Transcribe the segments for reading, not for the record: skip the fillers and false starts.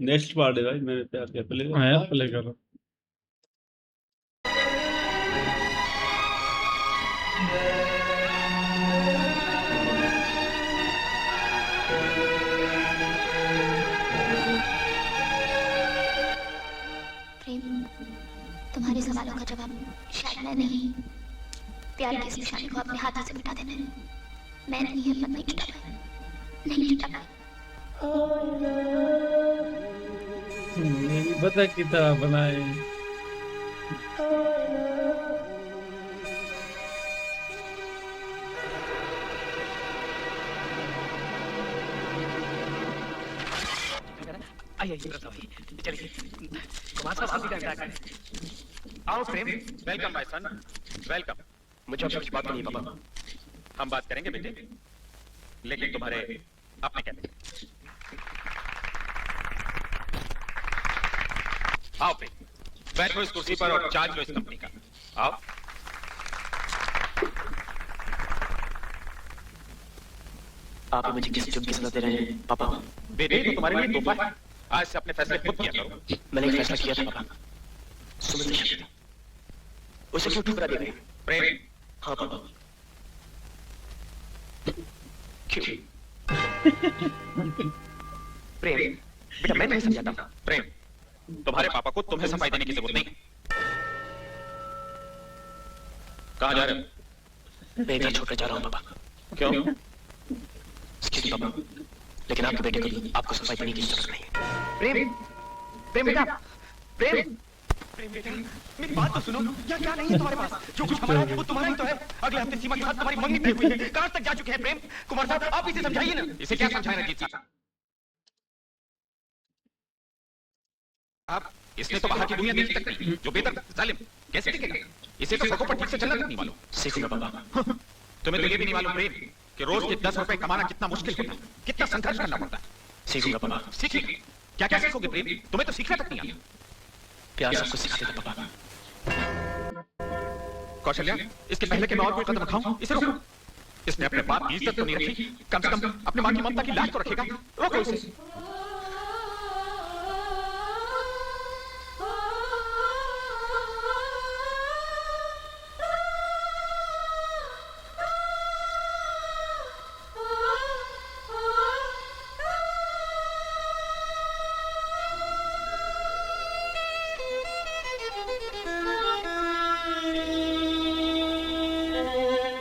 Next part है भाई, मेरे प्यार के प्ले आया प्ले करो। प्रेम, तुम्हारे सवालों का जवाब शायद मैं नहीं, प्यार की इस निशानी को अपने हाथों से मिटा देना है। मैं नहीं, हिम्मत नहीं जुटा पाई, नहीं जुटा पाई। ये भी बता की तरह बनाए। आइए चलिए कुमार साहब आप भी कंटेक्ट करें। आओ Prem. Welcome my son, welcome. मुझे आपसे कुछ बात करनी है पापा। हम बात करेंगे बेटे, लेकिन तुम्हारे अपने कहते। आओ प्रेम, बैठो इस कुर्सी पर और चार्ज लो इस कंपनी का। आओ। आप मुझे किस जुर्म की सजा दे रहे हैं पापा? बेटे तो तुम्हारे लिए तोहफा है, आज से अपने फैसले खुद किया करो। मैंने एक फैसला किया था पापा, सुमित से शादी। उसे क्यों ठुकरा दिया? प्रेम। हाँ पापा। क्यों? प्रेम बेटा मैं नहीं समझाता। प्रेम, तुम्हारे पापा को तुम्हें सफाई देने की जरूरत नहीं। कहां जा रहे हो? मैं घर छोड़कर जा रहा हूँ पापा। क्यों? एक्सक्यूज मी पापा, लेकिन आपके बेटे को भी आपको सफाई देने की जरूरत नहीं है। प्रेम, प्रेम बेटा, प्रेम, प्रेम बेटा, मेरी बात तो सुनो। क्या नहीं है तुम्हारे पास? जो कुछ हमारा है वो तुम्हारा ही तो है। अगले हफ्ते सीमा के साथ तुम्हारी मंगनी तय हुई है। कहां तक जा चुके हैं प्रेम? कुमार साहब आप इसे समझाइए ना। इसे क्या समझाएं रंजीत साहब? आप इसने तो बाहर की दुनिया देखी तक नहीं, जो बेहतर जालिम कैसे टिकेगा? इसे तो सड़कों पर ठीक से चलना तक नहीं मालूम। सीखूंगा पापा। तुम्हें तो ये भी नहीं मालूम प्रेम कि रोज के 10 रुपए कमाना कितना मुश्किल होता है, कितना संघर्ष करना पड़ता है। सीखूंगा पापा। सीखिए। क्या क्या सीखोगे प्रेम? तुम्हें तो सीखना तक नहीं आता। प्यार सबको सिखा देता पापा। कौशल्या, इसके पहले कि मैं और कोई कदम उठाऊं, इसे रोको। इसने अपने बाप की इज्जत तो नहीं रखी, कम से कम अपनी मां की ममता की लाज तो रखेगा। रोको इसे।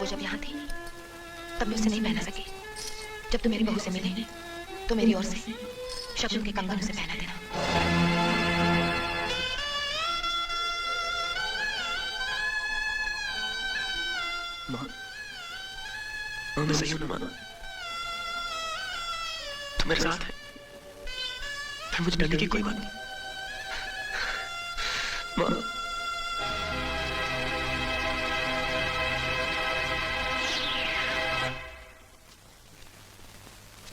जब यहाँ थी तब मैं उसे नहीं पहना सकी। जब तुम मेरी बहू से मिले तो मेरी ओर से शगुन के कंगन उसे पहना देना। माँ, मैं सही हूँ ना माँ? तुम मेरे साथ है, फिर मुझे डरने की कोई बात नहीं। माँ,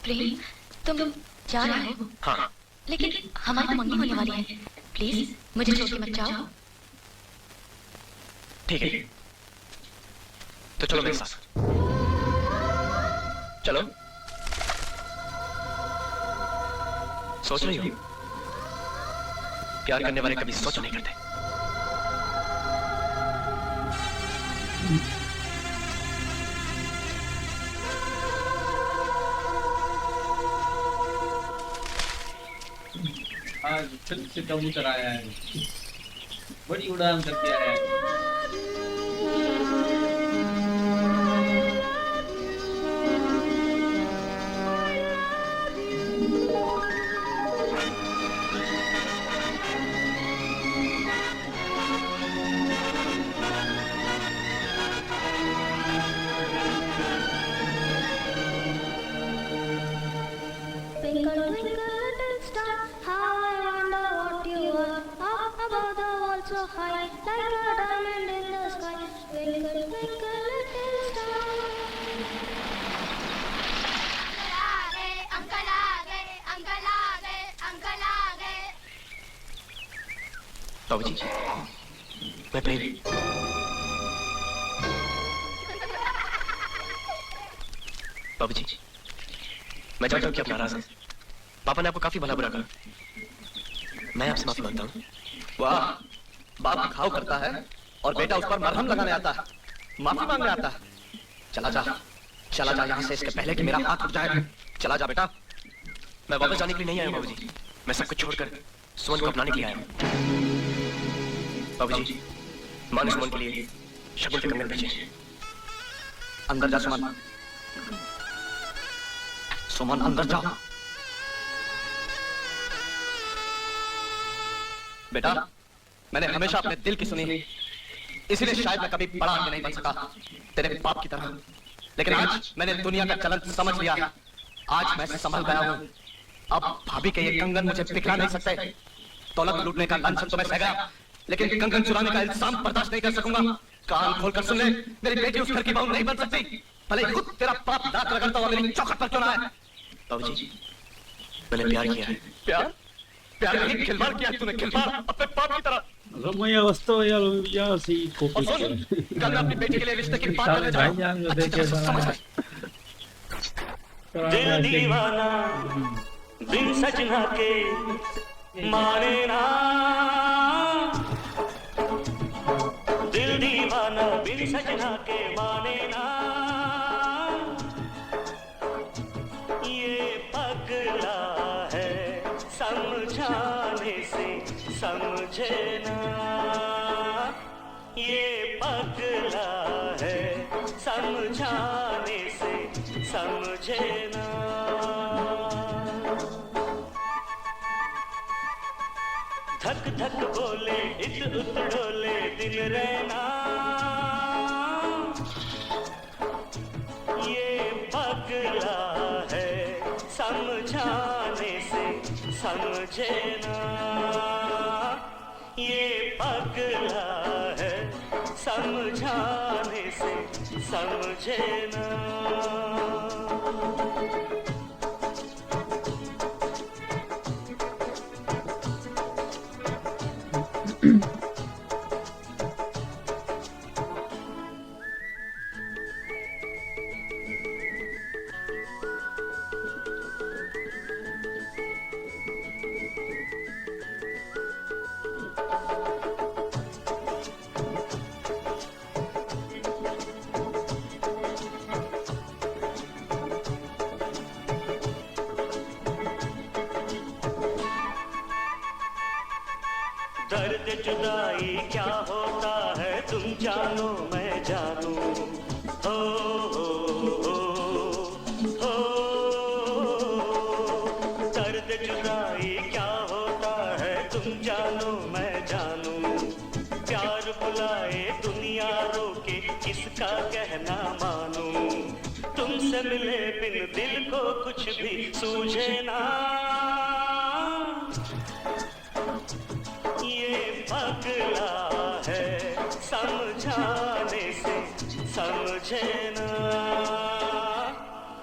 प्रेम, तुम जा रहे हो? हाँ। लेकिन हमारी तो मंगनी होने वाली है। प्लीज मुझे छोड़ के मत जाओ। ठीक है, तो चलो मेरे साथ। चलो। सोच रही हो? प्यार करने वाले कभी सोच नहीं करते। आज फिर से कबूतर आया है, बड़ी उड़ान करके आया है। बाबूजी, मैं प्रेम। बाबूजी, मैं जानता हूँ कि आप नाराज हैं। पापा ने आपको काफी भला बुरा कहा, मैं आपसे माफी मांगता हूँ। वाह, बाप घाव करता है और बेटा उस पर मरहम लगाने आता है, माफी मांगने आता है। चला जा यहाँ से, इसके पहले कि मेरा हाथ उठ जाए। चला जा बेटा। मैं वापस जाने के लिए नहीं आया बाबूजी, मैं सब कुछ छोड़कर सुमन को अपनाने के लिए आया हूँ। बाबूजी, मां ने सुमन के लिए शगुन के कंगन भेजे। अंदर जा सुमन, सुमन अंदर जा। बेटा, मैंने हमेशा अपने दिल की सुनी, इसीलिए शायद मैं कभी बड़ा आदमी नहीं बन सका तेरे बाप की तरह, लेकिन आज मैंने दुनिया का चलन समझ लिया। आज मैं संभल गया हूँ। अब भाभी के ये कंगन मुझे पिघला नहीं सकते। दौलत लूटने का लांछन तो मैं सह गया, लेकिन कंगन चुराने का इल्जाम बर्दाश्त नहीं कर सकूंगा। कान खोलकर सुन ले, मेरी बेटी उस घर की बहू नहीं बन सकती, भले खुद तेरा बाप दांत रगड़ता हुआ मेरी चौखट पर क्यों ना है। बाबूजी, मैंने प्यार किया है। प्यार नहीं, खिलवाड़ किया तूने, खिलवाड़ अपने बाप की तरह। Ramaya Vastoya ya si और सुन, कल मैं अपनी बेटी के लिए रिश्ते की बात करने जा रहा हूं। अच्छी तरह से समझ ले। दिल दीवाना बिन सजना के माने ना, दिल दीवाना बिन सजना के माने ना, ये पगला है समझाने से समझे ना, ये पगला है समझाने से समझे ना। धक धक बोले इत उत डोले दिल रहना, ये पगला है समझाने से समझे ना, ये पगला है समझाने से समझे ना। दर्द जुदाई क्या होता है तुम जानो मैं जानू, हो दर्द जुदाई क्या होता है तुम जानो मैं जानू, प्यार बुलाए दुनिया रोके किसका कहना मानू, तुमसे मिले बिन दिल को कुछ भी सूझे ना, ये पगला है समझाने से समझे ना,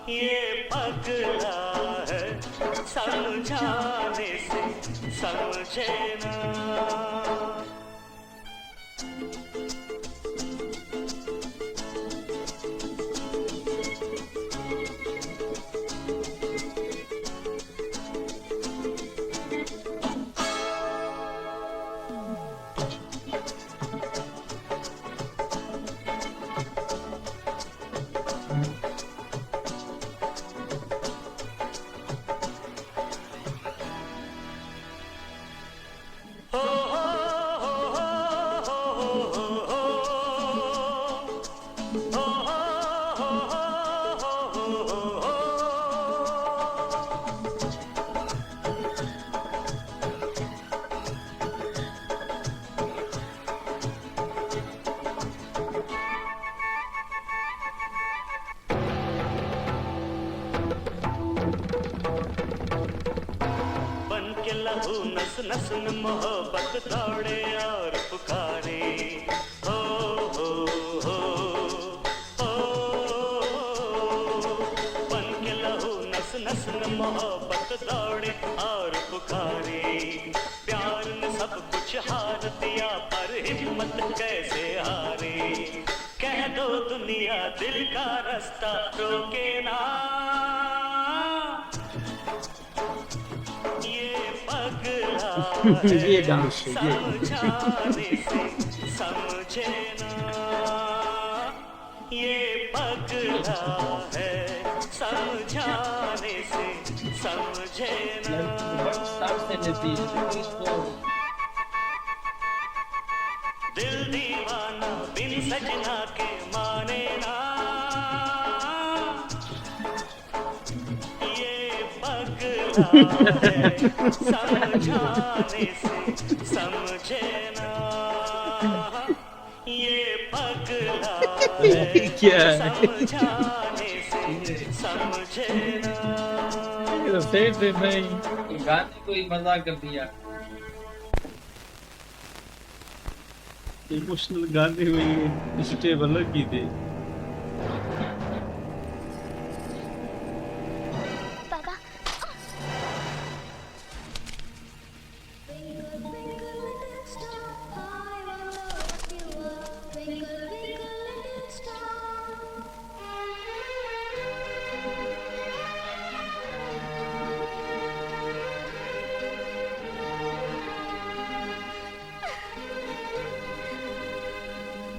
ये पगला है समझाने से समझे ना। लहू नस नस में मोहब्बत दौड़े और पुकारे, हो बन के लहू नस नस में मोहब्बत दौड़े और पुकारे, प्यार ने सब कुछ हार दिया पर हिम्मत कैसे हारे, कह दो दुनिया दिल का रास्ता रोके ना, पगला ये डांस है ये। समझाने से समझे ना, ये पगला है, समझाने से समझे ना। साफ से लेती है इसको। दिल दीवाना बिन सजना के माने ना, ये पगला है, समझाने से समझे ना, ये पगला है, क्या है? समझाने से समझे ना। ये तो सही से नहीं। गाने को ही मजाक कर दिया। इमोशनल गाने में ये स्टेप अलग ही थे। बाबा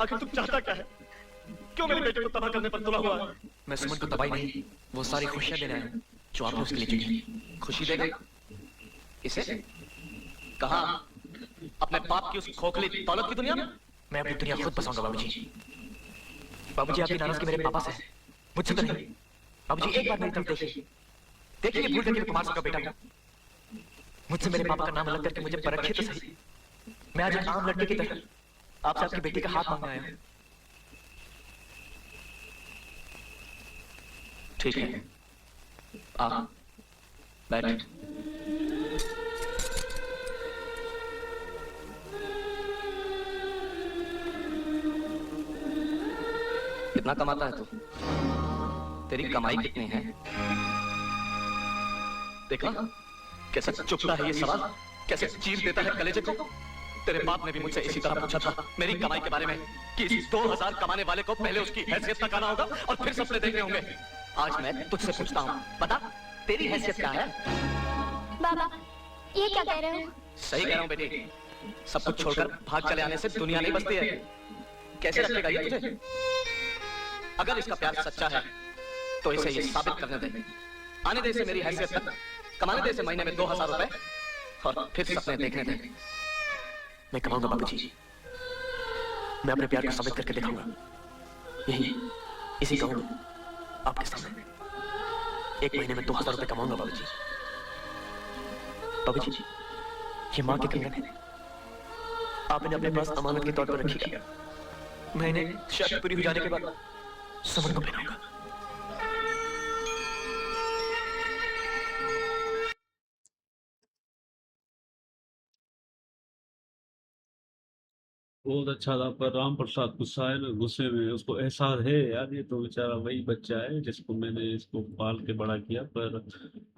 आखिर तुम चाहता क्या है? क्यों मेरे बेटे को तबाह करने पर तुला हुआ है? मैं सुमन को तबाही नहीं, वो सारी खुशियां देने आया हूं जो आपने उसके लिए चुनी। खुशी देगा इसे? कहा? अपने बाप की उस खोखली दौलत की दुनिया में? मैं अपनी दुनिया खुद बसाऊंगा बाबूजी। बाबूजी आपकी नाराजगी मेरे पापा से है, मुझसे तो नहीं। बाबूजी एक बार मेरी तरफ देखिए, देखिए भूल करके कुमार सिंह का बेटा हूं। मुझसे मेरे पापा का नाम अलग करके मुझे परखिए तो सही। मैं आज एक आम लड़के की तरह आपसे आपकी बेटी का हाथ मांगने आया हूं। ठीक है, आप बैठ। कितना कमाता है तू? तेरी कमाई कितनी है? देखा कैसे चुपता है ये सवाल, कैसे चीर देता है कलेजे को। तेरे बाप ने भी मुझसे इसी तरह पूछा था मेरी कमाई के बारे में कि इस 2000 कमाने वाले को पहले उसकी हैसियत तक आना होगा और फिर सपने देखने होंगे। आज मैं तुझसे पूछता हूँ, बता तेरी हैसियत क्या है? बाबा ये क्या कह रहे हो? सही कह रहा हूँ बेटी, सब कुछ छोड़कर भाग चले आने से दुनिया नहीं बसती है। कैसे रखेगा ये तुझे? अगर इसका प्यार सच्चा है तो इसे ये साबित करने दे। आने दे इसे मेरी हैसियत तक, कमाने दे इसे महीने में 2000 रुपए और फिर सपने देखने दे। मैं कमाऊंगा बाबूजी, मैं अपने प्यार को साबित करके दिखाऊंगा। यही इसी कहूंगा आपके सामने। एक महीने में 2000 रुपए कमाऊंगा बाबूजी। बाबूजी ये माँ के कंगन है, आपने अपने पास अमानत के तौर पर रखी है। मैं इन्हें शर्त पूरी हो जाने के बाद सुमन को पहनाऊंगा। बहुत अच्छा था, पर राम प्रसाद गुस्सा है ना, गुस्से में उसको एहसास है यार, ये तो बेचारा वही बच्चा है जिसको मैंने इसको पाल के बड़ा किया, पर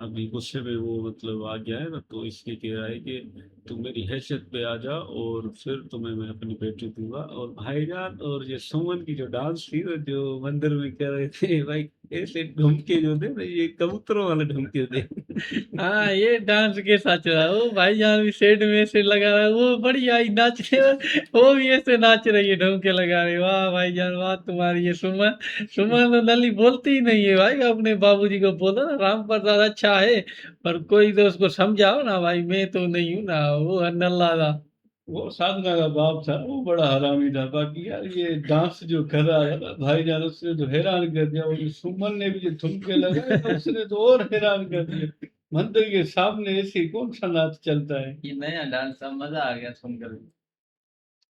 अभी गुस्से में वो मतलब आ गया है ना, तो इसलिए कह रहा है कि तू मेरी हैसियत पे आ जा और फिर तुम्हें मैं अपनी बेटी दूंगा। और भाईजान और ये सुमन की जो डांस थी ना, जो मंदिर में कह रहे थे भाई, ऐसे ढुमके जो थे ना, ये कबूतरों वाले ढुमके थे। हाँ ये डांस के साथ चला, वो भाईजान भी सेट में ऐसे लगा रहा है, वो बढ़िया ही नाच रहे, वो भी ऐसे नाच रही है ढंग के लगा रहे। वाह भाईजान वाह, तुम्हारी ये सुमन, सुमन तो नली बोलती ही नहीं है भाई। अपने बाबूजी को बोलो ना राम प्रसाद अच्छा है, पर कोई तो उसको समझाओ ना भाई, मैं तो नहीं हूँ ना, वो है नल्ला था। वो साधना का बाप था, वो बड़ा हरामी था। बाकी यार ये डांस जो कर रहा है ना भाईजान, उसने तो हैरान कर दिया। और सुमन ने भी जो ठुमके लगाए तो उसने तो और हैरान कर दिया। मंदिर के सामने ऐसे कौन सा नाच चलता है? ये नया डांस था, मजा आ गया सुनकर।